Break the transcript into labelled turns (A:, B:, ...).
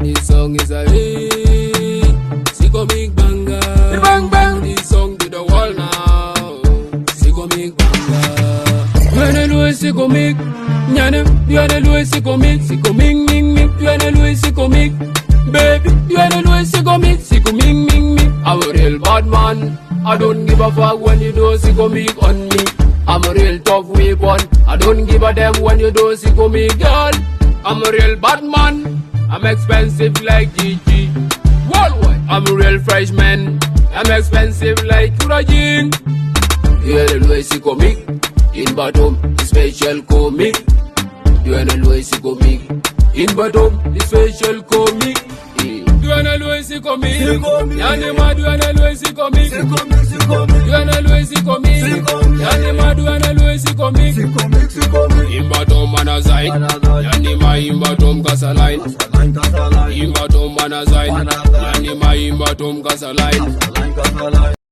A: This song is a hit. Sikomix banger.
B: Bang bang.
A: This song to the wall now. Sikomix banger.
B: You wanna know Sikomix? Nyana, you wanna know Sikomix? Sikomix, ming, ming. You wanna know Sikomix? Baby, you wanna know Sikomix? Sikomix, ming, ming.
A: I'm a real bad man. I don't give a fuck when you do Sikomix on me. I'm a real tough weapon. I don't give a damn when you do Sikomix, girl. I'm a real bad man. I'm expensive like Gigi. Worldwide. I'm a real freshman. I'm expensive like Kurajin. You wanna know Sikomix? In bottom, the special comic. You wanna know Sikomix? In bottom, the special comic.
B: You wanna know Sikomix? Yanema, you wanna know Sikomix? You wanna know Sikomix? Yanema, you wanna know Sikomix?
A: In bottom man a side. Yanema in bottom gasoline. In bottom man a side. Yanema in bottom gasoline.